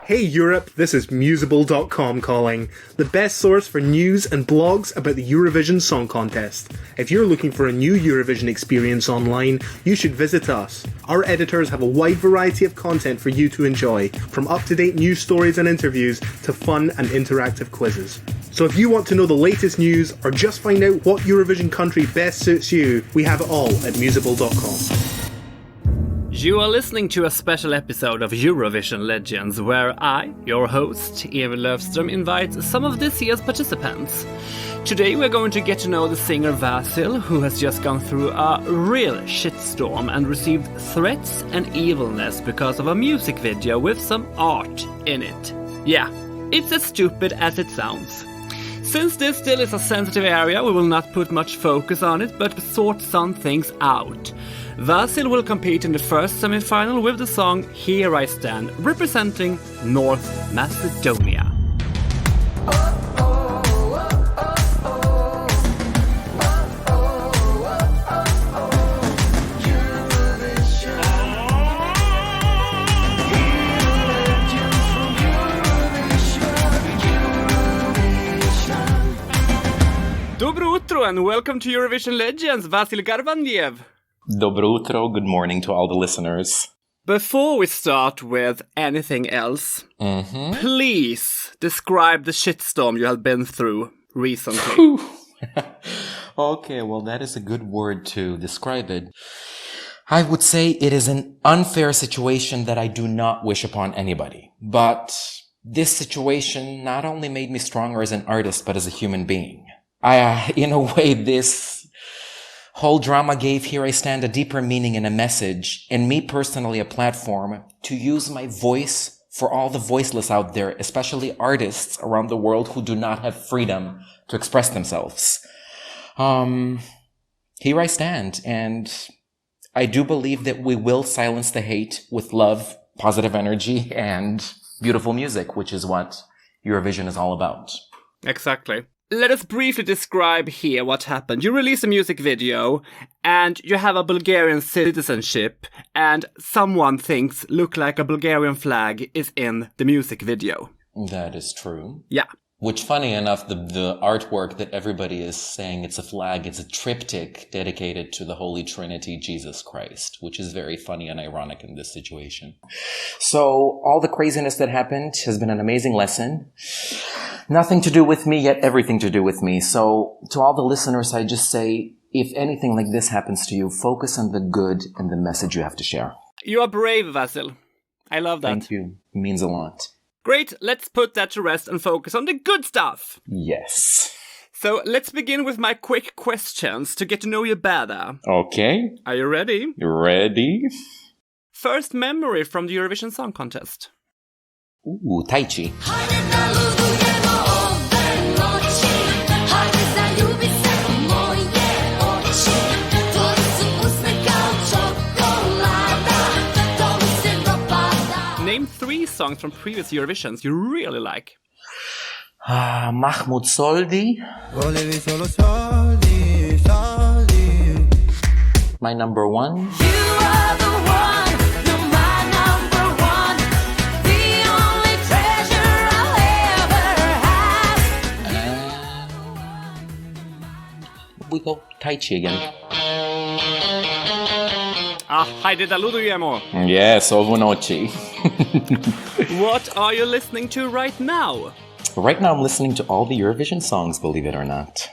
Hey Europe, this is Musable.com calling, the best source for news and blogs about the Eurovision Song Contest. If you're looking for a new Eurovision experience online, you should visit us. Our editors have a wide variety of content for you to enjoy, from up-to-date news stories and interviews to fun and interactive quizzes. So if you want to know the latest news or just find out what Eurovision country best suits you, we have it all at Musable.com. You are listening to a special episode of Eurovision Legends where I, your host, Emil Löfström, invites some of this year's participants. Today we're going to get to know the singer Vasil, who has just gone through a real shitstorm and received threats and evilness because of a music video with some art in it. Yeah, it's as stupid as it sounds. Since this still is a sensitive area, we will not put much focus on it, but sort some things out. Vasil will compete in the first semi-final with the song Here I Stand, representing North Macedonia. Dobro utro and welcome to Eurovision Legends, Vasil Garbaniev. Dobro utro, good morning to all the listeners. Before we start with anything else, please describe the shitstorm you have been through recently. Okay, well, that is a good word to describe it. I would say it is an unfair situation that I do not wish upon anybody. But this situation not only made me stronger as an artist, but as a human being. In a way, this whole drama gave Here I Stand a deeper meaning and a message, and me personally a platform to use my voice for all the voiceless out there, especially artists around the world who do not have freedom to express themselves. Here I stand, and I do believe that we will silence the hate with love, positive energy, and beautiful music, which is what Eurovision is all about. Exactly. Let us briefly describe here what happened. You released a music video, and you have a Bulgarian citizenship, and someone thinks look like a Bulgarian flag is in the music video. That is true. Yeah. Which, funny enough, the artwork that everybody is saying it's a flag, it's a triptych dedicated to the Holy Trinity, Jesus Christ, which is very funny and ironic in this situation. So, all the craziness that happened has been an amazing lesson. Nothing to do with me, yet everything to do with me. So, to all the listeners, I just say, if anything like this happens to you, focus on the good and the message you have to share. You are brave, Vasil. I love that. Thank you. It means a lot. Great, let's put that to rest and focus on the good stuff. Yes. So, let's begin with my quick questions to get to know you better. Okay. Are you ready? Ready? First memory from the Eurovision Song Contest. Ooh, Tai Chi. Name 3 songs from previous Eurovisions you really like. Mahmoud Soldi. My number one. You are the one, you're my number one, the only treasure I'll ever have. We go Tai Chi again. Haide da Ludujemo. Yes, Ovunochi. What are you listening to right now? Right now I'm listening to all the Eurovision songs, believe it or not.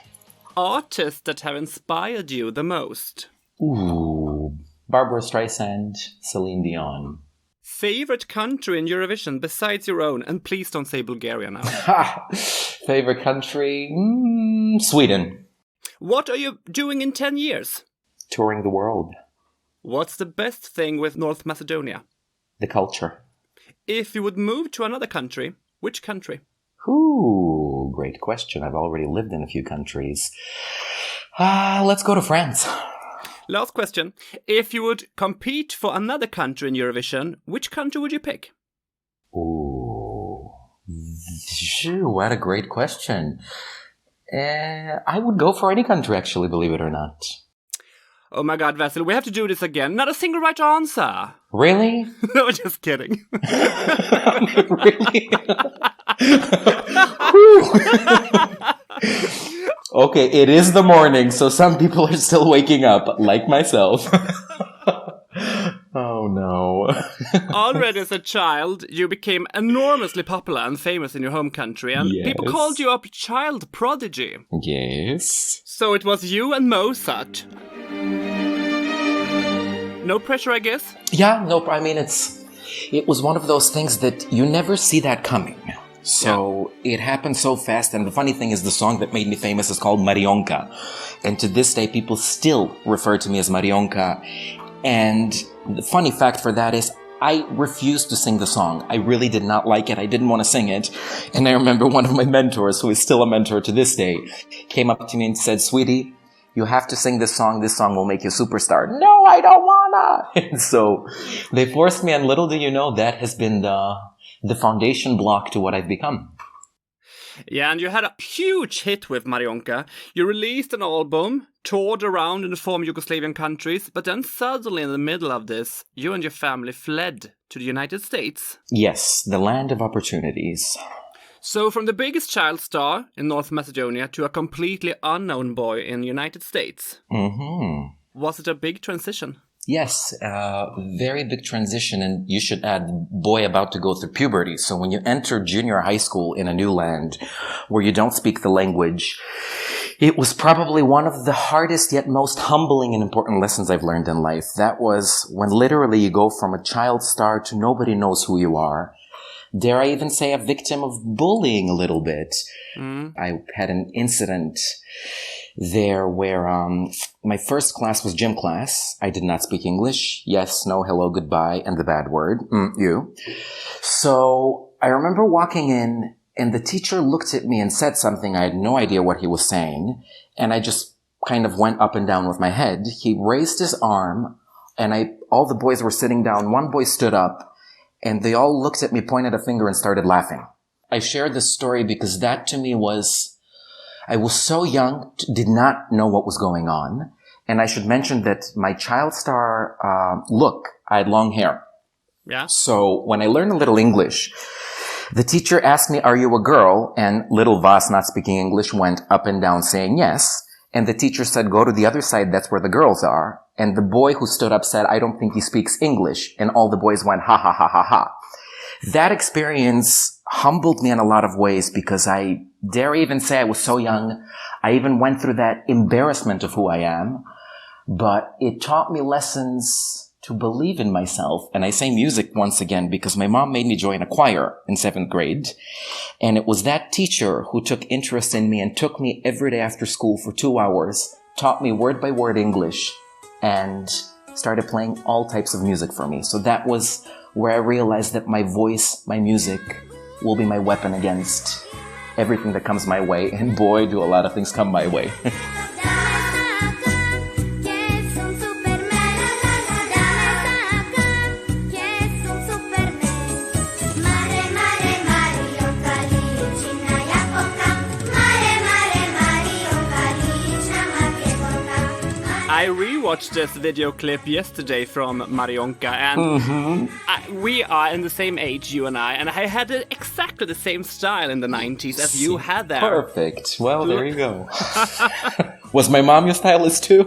Artists that have inspired you the most. Ooh, Barbara Streisand, Celine Dion. Favorite country in Eurovision besides your own? And please don't say Bulgaria now. Favorite country? Sweden. What are you doing in 10 years? Touring the world. What's the best thing with North Macedonia? The culture. If you would move to another country, which country? Ooh, great question. I've already lived in a few countries. Let's go to France. Last question. If you would compete for another country in Eurovision, which country would you pick? Ooh, what a great question. I would go for any country, actually, believe it or not. Oh my god, Vasil, we have to do this again. Not a single right answer. Really? No, just kidding. Really? Okay, it is the morning, so some people are still waking up, like myself. Oh no. Already as a child, you became enormously popular and famous in your home country, and people Yes. called you a child prodigy. Yes. So it was you and Mozart. No pressure, I guess? Yeah, no, I mean, it was one of those things that you never see that coming. So it happened so fast, and the funny thing is the song that made me famous is called Marionka. And to this day, people still refer to me as Marionka. And the funny fact for that is I refused to sing the song. I really did not like it. I didn't want to sing it. And I remember one of my mentors, who is still a mentor to this day, came up to me and said, "Sweetie, you have to sing this song. This song will make you a superstar." "No, I don't wanna." And so they forced me, and little do you know, that has been the foundation block to what I've become. Yeah, and you had a huge hit with Marionka. You released an album, toured around in the former Yugoslavian countries, but then suddenly in the middle of this, you and your family fled to the United States. Yes, the land of opportunities. So from the biggest child star in North Macedonia to a completely unknown boy in the United States. Mm-hmm. Was it a big transition? Yes, very big transition, and you should add, boy about to go through puberty. So when you enter junior high school in a new land where you don't speak the language, it was probably one of the hardest yet most humbling and important lessons I've learned in life. That was when literally you go from a child star to nobody knows who you are. Dare I even say a victim of bullying a little bit. I had an incident there where my first class was gym class. I did not speak English. Yes, no, hello, goodbye, and the bad word. You. So I remember walking in, and the teacher looked at me and said something. I had no idea what he was saying, and I just kind of went up and down with my head. He raised his arm, and all the boys were sitting down. One boy stood up, and they all looked at me, pointed a finger, and started laughing. I share this story because that to me I was so young, did not know what was going on. And I should mention that my child star look, I had long hair. Yeah. So when I learned a little English, the teacher asked me, "Are you a girl?" And little Vas, not speaking English, went up and down saying yes. And the teacher said, "Go to the other side, that's where the girls are." And the boy who stood up said, "I don't think he speaks English." And all the boys went, "Ha, ha, ha, ha, ha." That experience humbled me in a lot of ways because I dare even say I was so young. I even went through that embarrassment of who I am, but it taught me lessons to believe in myself. And I say music once again because my mom made me join a choir in 7th grade. And it was that teacher who took interest in me and took me every day after school for 2 hours, taught me word by word English, and started playing all types of music for me. So that was where I realized that my voice, my music, will be my weapon against everything that comes my way. And boy, do a lot of things come my way. I rewatched this video clip yesterday from Marionka, and we are in the same age, you and I had exactly the same style in the 90s as you had there. Perfect. Well, there you go. Was my mom your stylist too?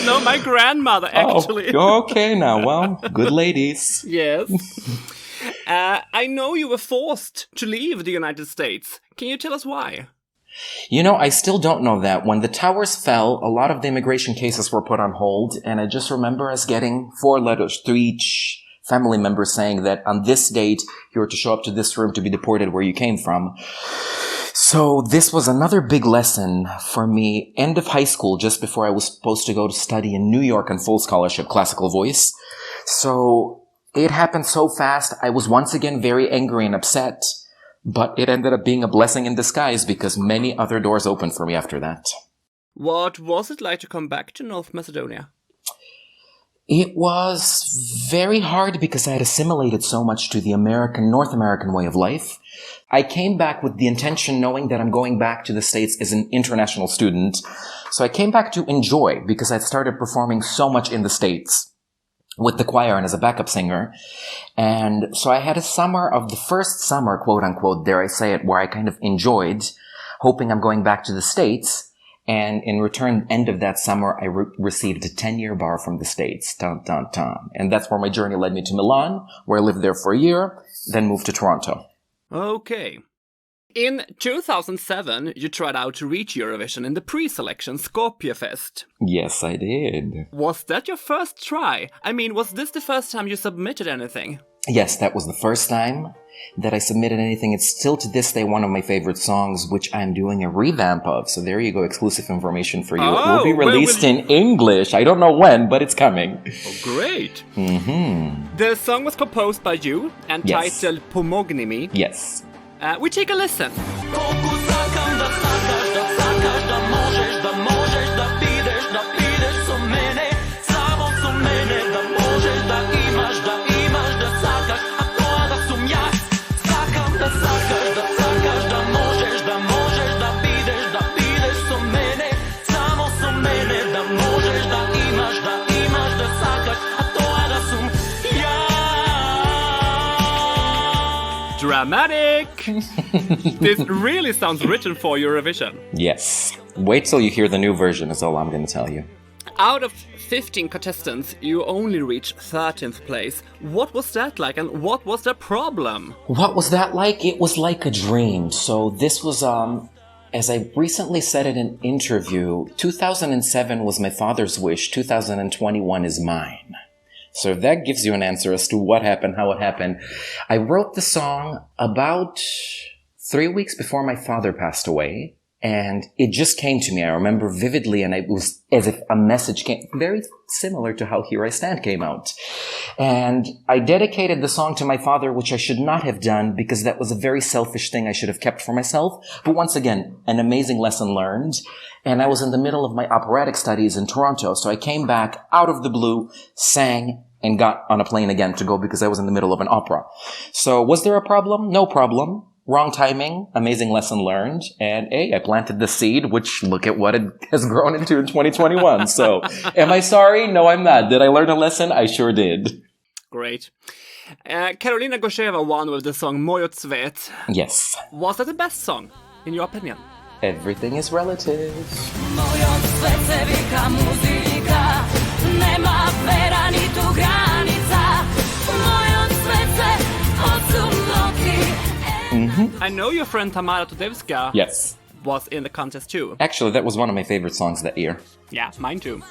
No, my grandmother, actually. Oh, okay now. Well, good ladies. Yes. I know you were forced to leave the United States. Can you tell us why? You know, I still don't know that. When the towers fell, a lot of the immigration cases were put on hold, and I just remember us getting 4 letters to each family member saying that on this date, you were to show up to this room to be deported where you came from. So this was another big lesson for me. End of high school, just before I was supposed to go to study in New York on full scholarship, classical voice. So it happened so fast. I was once again very angry and upset. But it ended up being a blessing in disguise because many other doors opened for me after that. What was it like to come back to North Macedonia? It was very hard because I had assimilated so much to the North American way of life. I came back with the intention knowing that I'm going back to the States as an international student. So I came back to enjoy because I'd started performing so much in the States with the choir and as a backup singer. And so I had a summer of the first summer, quote unquote, dare I say it, where I kind of enjoyed, hoping I'm going back to the States. And in return, end of that summer, I received a 10-year bar from the States. Dun, dun, dun. And that's where my journey led me to Milan, where I lived there for a year, then moved to Toronto. Okay. In 2007, you tried out to reach Eurovision in the pre-selection Skopje Fest. Yes, I did. Was that your first try? I mean, was this the first time you submitted anything? Yes, that was the first time that I submitted anything. It's still to this day one of my favorite songs, which I'm doing a revamp of. So there you go, exclusive information for you. It will be released in English. I don't know when, but it's coming. Oh, great. Mm-hmm. The song was composed by you and titled Pomogni Mi. Yes. We take a listen. Dramatic! This really sounds written for Eurovision. Yes. Wait till you hear the new version is all I'm going to tell you. Out of 15 contestants, you only reached 13th place. What was that like and what was the problem? What was that like? It was like a dream. So this was, as I recently said in an interview, 2007 was my father's wish, 2021 is mine. So if that gives you an answer as to what happened, how it happened. I wrote the song about 3 weeks before my father passed away. And it just came to me. I remember vividly, and it was as if a message came, very similar to how Here I Stand came out. And I dedicated the song to my father, which I should not have done because that was a very selfish thing I should have kept for myself. But once again, an amazing lesson learned. And I was in the middle of my operatic studies in Toronto. So I came back out of the blue, sang, and got on a plane again to go because I was in the middle of an opera. So was there a problem? No problem. Wrong timing, amazing lesson learned, and hey, I planted the seed, which look at what it has grown into in 2021. So, am I sorry? No, I'm not. Did I learn a lesson? I sure did. Great. Karolina Gorsheva won with the song Moje Cvet. Yes. Was that the best song, in your opinion? Everything is relative. Moją serce wika muzyka, nema vera ni tu granica. Moją serce odsumnoki. I know your friend Tamara Tudevska was in the contest too. Actually, that was one of my favorite songs that year. Yeah, mine too.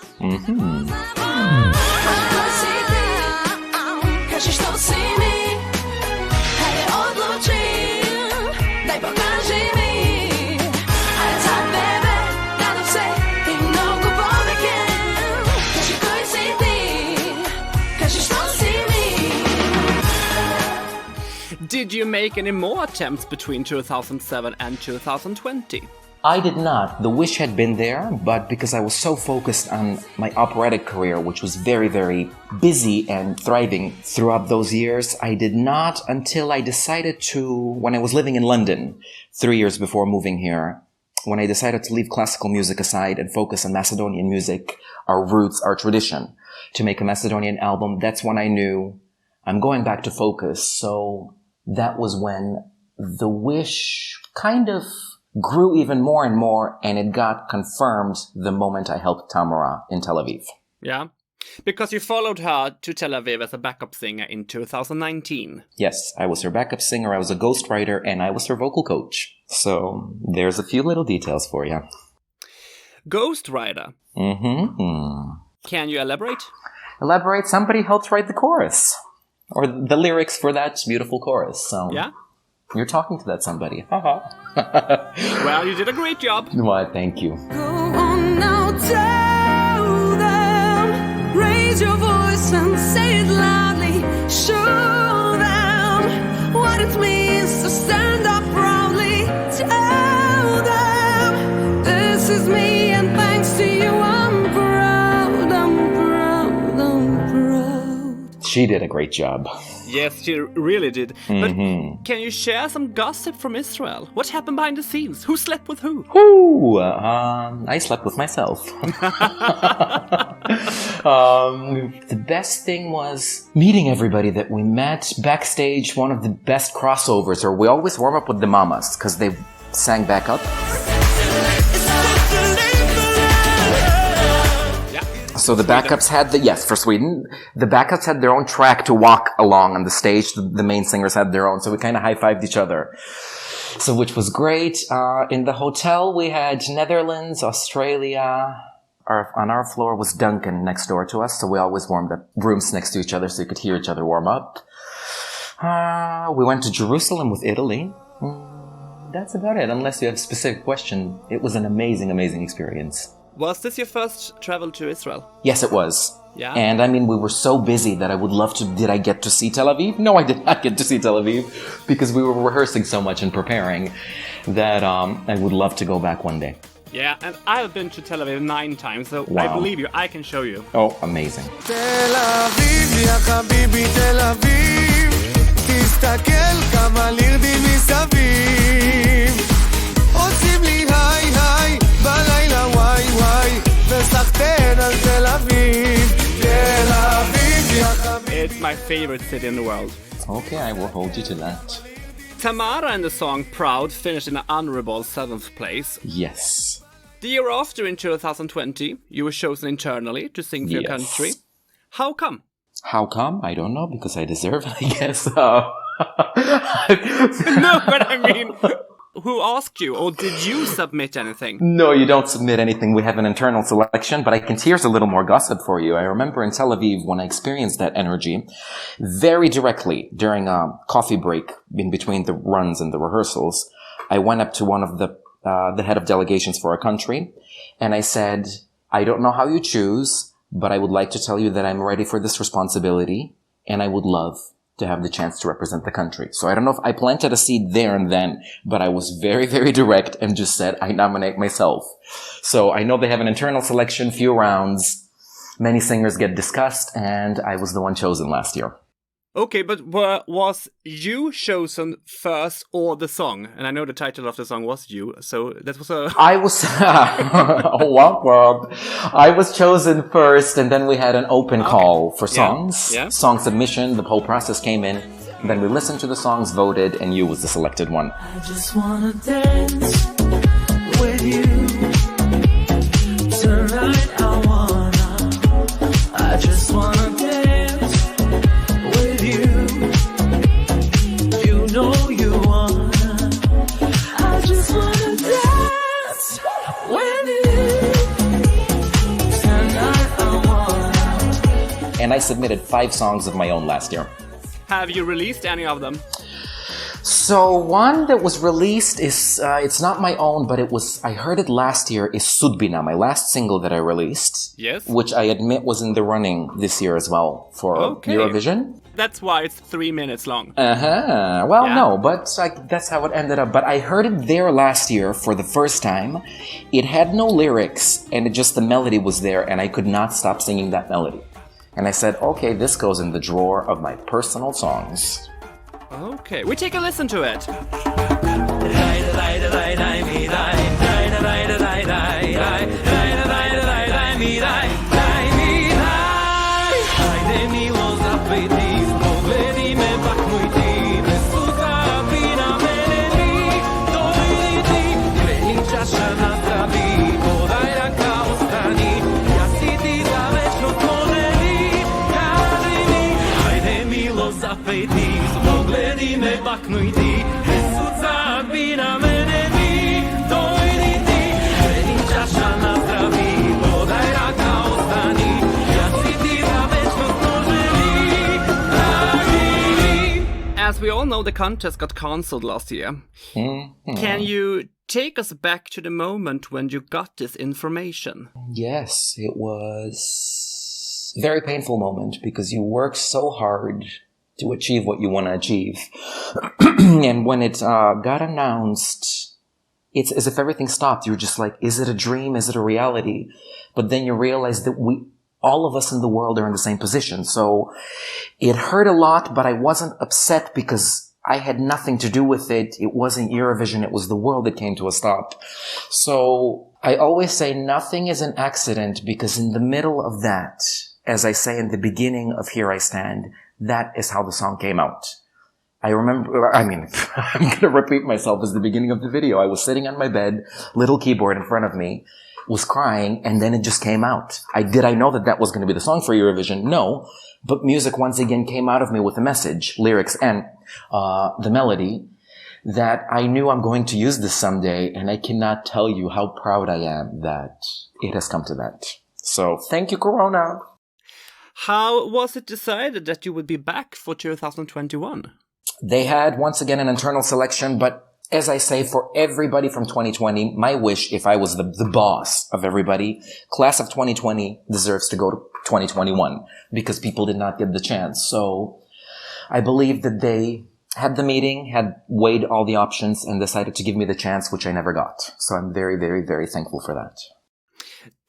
Did you make any more attempts between 2007 and 2020? I did not. The wish had been there, but because I was so focused on my operatic career, which was very, very busy and thriving throughout those years, I did not until I decided to, when I was living in London 3 years before moving here, when I decided to leave classical music aside and focus on Macedonian music, our roots, our tradition, to make a Macedonian album, that's when I knew I'm going back to focus. So that was when the wish kind of grew even more and more, and it got confirmed the moment I helped Tamara in Tel Aviv. Yeah, because you followed her to Tel Aviv as a backup singer in 2019. Yes, I was her backup singer, I was a ghostwriter, and I was her vocal coach. So there's a few little details for you. Ghostwriter? Mm-hmm. Can you elaborate? Elaborate, somebody helped write the chorus. Or the lyrics for that beautiful chorus. So yeah? You're talking to that somebody. Well, you did a great job. Why, thank you. Go on now, tell them. Raise your voice and say it loudly. Show them what it means to stand up proudly. Tell them this is me and thanks to you I'm proud, I'm proud, I'm proud. she did a great job. Yes, she really did. But can you share some gossip from Israel? What happened behind the scenes? Who slept with who? Ooh, I slept with myself. The best thing was meeting everybody that we met backstage. One of the best crossovers, or we always warm up with the mamas because they sang back up. So the backups had for Sweden, the backups had their own track to walk along on the stage. The main singers had their own, so we kind of high-fived each other. So which was great. In the hotel, we had Netherlands, Australia. On our floor was Duncan next door to us, so we always warmed up rooms next to each other so you could hear each other warm up. We went to Jerusalem with Italy. That's about it, unless you have a specific question. It was an amazing, amazing experience. Was this your first travel to Israel? Yes, it was. Yeah. And I mean, we were so busy that I would love to... Did I get to see Tel Aviv? No, I did not get to see Tel Aviv because we were rehearsing so much and preparing that I would love to go back one day. Yeah, and I've been to Tel Aviv 9 times, so Wow. I believe you. I can show you. Oh, amazing. Tel Aviv, יא חביבי תל אביב, תסתכל כמה לירדים מסביב. עושים לי היי היי, בלילה וואי וואי, וסחטן על תל אביב. תל אביב, יא חביבי. It's my favorite city in the world. Okay, I will hold you to that. Tamara and the song Proud finished in an honorable 7th place. Yes. The year after, in 2020, you were chosen internally to sing for your Yes. country. How come? How come? I don't know, because I deserve it, I guess. No, but I mean, who asked you, or did you submit anything? No, you don't submit anything. We have an internal selection, but here's a little more gossip for you. I remember in Tel Aviv when I experienced that energy very directly during a coffee break in between the runs and the rehearsals. I went up to one of the head of delegations for our country, and I said, I don't know how you choose, but I would like to tell you that I'm ready for this responsibility, and I would love to have the chance to represent the country. So I don't know if I planted a seed there and then, but I was very, very direct and just said, I nominate myself. So I know they have an internal selection, few rounds, many singers get discussed, and I was the one chosen last year. Okay, but was you chosen first or the song? And I know the title of the song was You, so that was a... I was, I was chosen first, and then we had an open call for songs. Yeah. Song submission, the whole process came in. Then we listened to the songs, voted, and You was the selected one. I just wanna dance with you. Tonight I just wanna dance with you. You know you wanna. I just wanna dance with you. Tonight I wanna. And I submitted 5 songs of my own last year. Have you released any of them? So one that was released is, it's not my own, but I heard it last year, is Sudbina, my last single that I released. Yes. Which I admit was in the running this year as well for Eurovision. That's why it's 3 minutes long. Uh-huh. Well, Yeah. no, but that's how it ended up. But I heard it there last year for the first time. It had no lyrics, and the melody was there, and I could not stop singing that melody. And I said, okay, this goes in the drawer of my personal songs. Okay, we take a listen to it. As we all know, the contest got cancelled last year. Can you take us back to the moment when you got this information? Yes, it was a very painful moment because you work so hard to achieve what you want to achieve. And when it got announced, it's as if everything stopped. You're just like, is it a dream? Is it a reality? But then you realize that we all of us in the world are in the same position. So it hurt a lot, but I wasn't upset because I had nothing to do with it. It wasn't Eurovision. It was the world that came to a stop. So I always say nothing is an accident, because in the middle of that, as I say in the beginning of Here I Stand, that is how the song came out. I remember, I'm going to repeat myself as the beginning of the video. I was sitting on my bed, little keyboard in front of me, was crying, and then it just came out. Did I know that was going to be the song for Eurovision? No. But music once again came out of me with a message, lyrics, and the melody, that I knew I'm going to use this someday, and I cannot tell you how proud I am that it has come to that. So, thank you, Corona. How was it decided that you would be back for 2021? They had, once again, an internal selection, but as I say, for everybody from 2020, my wish, if I was the boss of everybody, class of 2020 deserves to go to 2021, because people did not get the chance. So I believe that they had the meeting, had weighed all the options, and decided to give me the chance, which I never got. So I'm very, very, very thankful for that.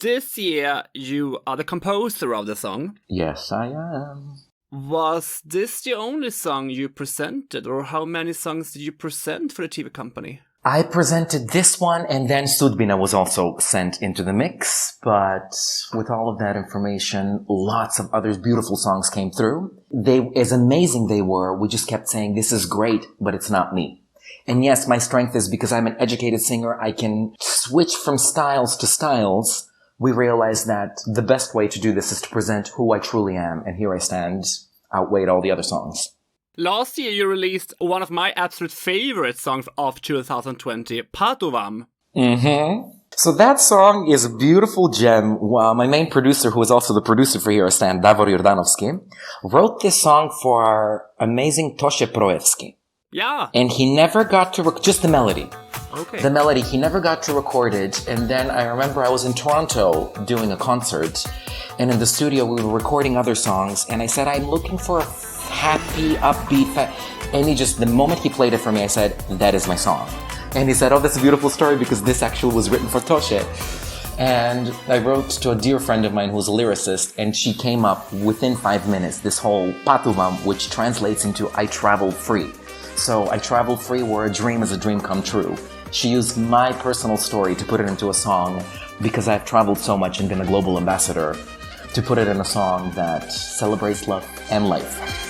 This year, you are the composer of the song. Yes, I am. Was this the only song you presented, or how many songs did you present for the TV company? I presented this one, and then Sudbina was also sent into the mix. But with all of that information, lots of other beautiful songs came through. As amazing they were, we just kept saying, this is great, but it's not me. And yes, my strength is because I'm an educated singer, I can switch from styles to styles. We realized that the best way to do this is to present who I truly am, and Here I Stand outweighed all the other songs. Last year you released one of my absolute favorite songs of 2020, Patovam. So that song is a beautiful gem. My main producer, who is also the producer for Here I Stand, Davor Jordanovski, wrote this song for our amazing Toshe Proevski. Yeah. And he never got to just the melody. Okay. The melody, he never got to record it. And then I remember I was in Toronto doing a concert, and in the studio we were recording other songs, and I said, I'm looking for a happy, upbeat, and the moment he played it for me, I said, that is my song. And he said, oh, that's a beautiful story, because this actually was written for Toshe. And I wrote to a dear friend of mine who's a lyricist, and she came up within 5 minutes, this whole Patuvam, which translates into I travel free. So I travel free, where a dream is a dream come true. She used my personal story to put it into a song, because I've traveled so much and been a global ambassador, to put it in a song that celebrates love and life.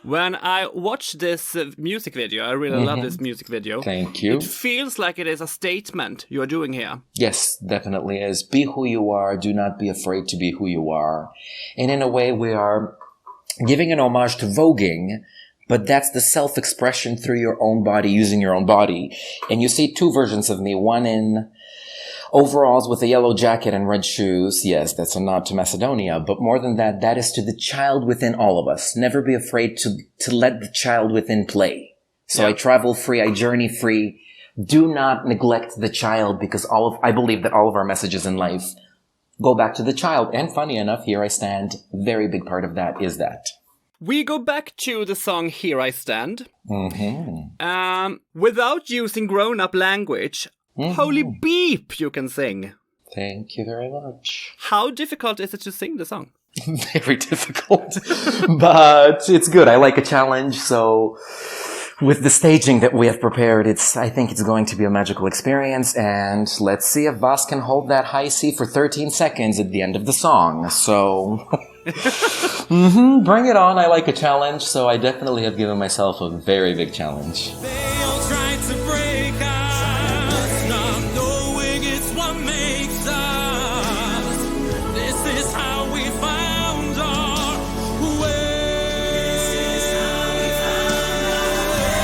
When I watch this music video, I really love this music video. Thank you. It feels like it is a statement you are doing here. Yes, definitely is. Be who you are. Do not be afraid to be who you are. And in a way, we are giving an homage to voguing, but that's the self-expression through your own body, using your own body. And you see two versions of me, one in overalls with a yellow jacket and red shoes. Yes, that's a nod to Macedonia. But more than that, that is to the child within all of us. Never be afraid to let the child within play. So yeah. I travel free. I journey free. Do not neglect the child, because I believe that all of our messages in life go back to the child. And funny enough, Here I Stand, very big part of that is that. We go back to the song Here I Stand. Without using grown-up language, holy beep, you can sing. Thank you very much. How difficult is it to sing the song? Very difficult, but it's good. I like a challenge, so with the staging that we have prepared, I think it's going to be a magical experience, and let's see if Vas can hold that high C for 13 seconds at the end of the song. So, bring it on. I like a challenge, so I definitely have given myself a very big challenge. They all tried to break us, not knowing it's what makes us. This is how we found our way. This is how we found our way.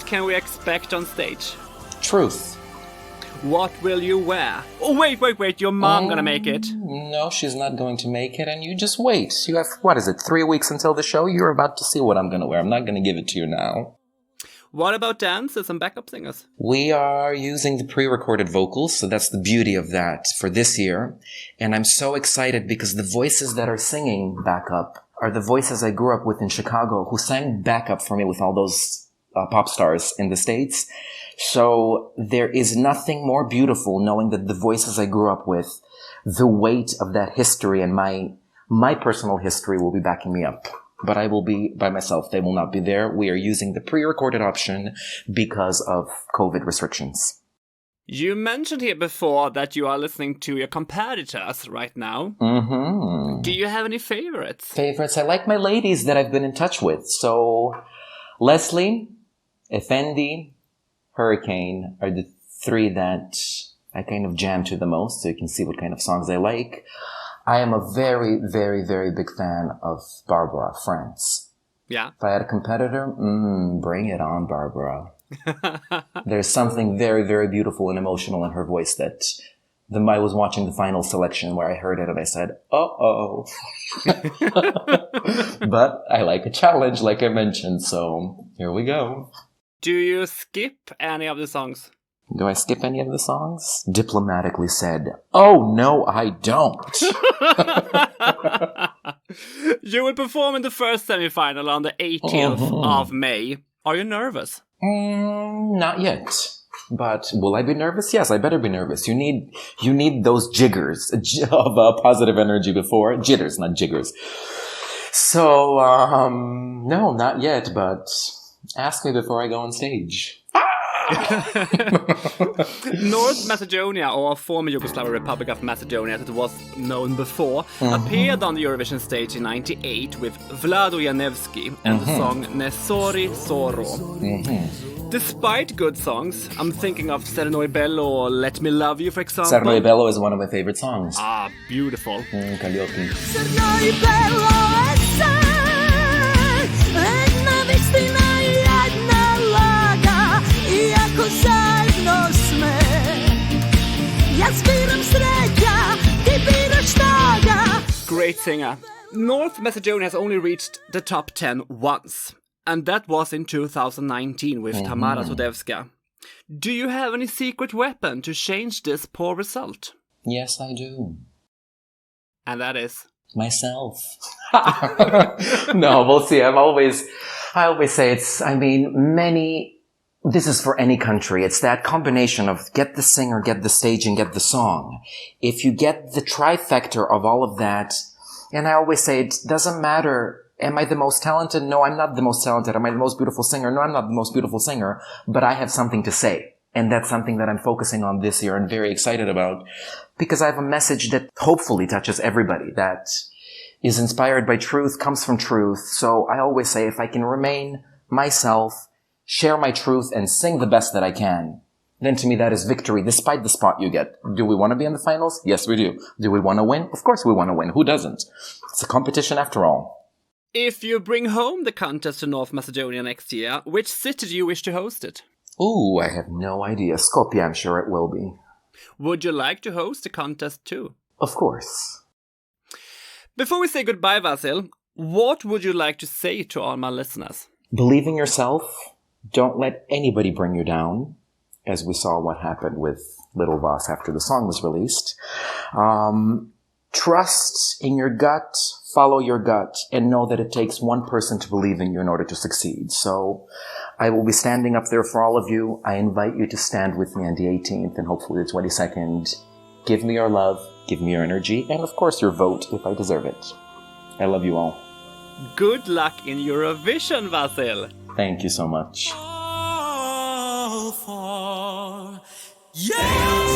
can we expect on stage? Truth. What will you wear? Oh, wait, your mom gonna make it. No, she's not going to make it, and you just wait. You have, 3 weeks until the show? You're about to see what I'm gonna wear. I'm not gonna give it to you now. What about dancers and backup singers? We are using the pre-recorded vocals, so that's the beauty of that for this year. And I'm so excited because the voices that are singing backup are the voices I grew up with in Chicago, who sang backup for me with all those pop stars in the States. So there is nothing more beautiful knowing that the voices I grew up with, the weight of that history and my personal history will be backing me up. But I will be by myself. They will not be there. We are using the pre-recorded option because of COVID restrictions. You mentioned here before that you are listening to your competitors right now. Mm-hmm. Do you have any favorites? Favorites? I like my ladies that I've been in touch with. So Leslie, Effendi, Hurricane are the 3 that I kind of jam to the most, so you can see what kind of songs I like. I am a very, very, very big fan of Barbara, France. Yeah. If I had a competitor, bring it on, Barbara. There's something very, very beautiful and emotional in her voice that I was watching the final selection where I heard it and I said, uh-oh. But I like a challenge, like I mentioned, so here we go. Do you skip any of the songs? Do I skip any of the songs? Diplomatically said, oh, no, I don't. You will perform in the first semi-final on the 18th of May. Are you nervous? Not yet. But will I be nervous? Yes, I better be nervous. You need those jiggers of positive energy before. Jitters, not jiggers. So, no, not yet, but ask me before I go on stage. North Macedonia, or former Yugoslav Republic of Macedonia as it was known before, appeared on the Eurovision stage in '98 with Vlado Janevski and the song Nesori Soro. Despite good songs, I'm thinking of Cernoi Bello or Let Me Love You, for example. Cernoi Bello is one of my favorite songs. Ah, beautiful. Kalliopi. Great singer. North Macedonia has only reached the top 10 once, and that was in 2019 with Tamara Sudevska. Do you have any secret weapon to change this poor result? Yes, I do. And that is? Myself. No, we'll see. I always say this is for any country. It's that combination of get the singer, get the stage, and get the song. If you get the trifecta of all of that, and I always say it doesn't matter, am I the most talented? No, I'm not the most talented. Am I the most beautiful singer? No, I'm not the most beautiful singer, but I have something to say. And that's something that I'm focusing on this year and very excited about, because I have a message that hopefully touches everybody, that is inspired by truth, comes from truth. So I always say if I can remain myself, share my truth, and sing the best that I can, then to me that is victory, despite the spot you get. Do we want to be in the finals? Yes, we do. Do we want to win? Of course we want to win. Who doesn't? It's a competition after all. If you bring home the contest to North Macedonia next year, which city do you wish to host it? Ooh, I have no idea. Skopje, I'm sure it will be. Would you like to host the contest too? Of course. Before we say goodbye, Vasil, what would you like to say to all my listeners? Believe in yourself. Don't let anybody bring you down, as we saw what happened with Little Voss after the song was released. Trust in your gut, follow your gut, and know that it takes one person to believe in you in order to succeed. So I will be standing up there for all of you. I invite you to stand with me on the 18th and hopefully the 22nd. Give me your love, give me your energy, and of course your vote if I deserve it. I love you all. Good luck in Eurovision, Vasil. Thank you so much. All for, yeah!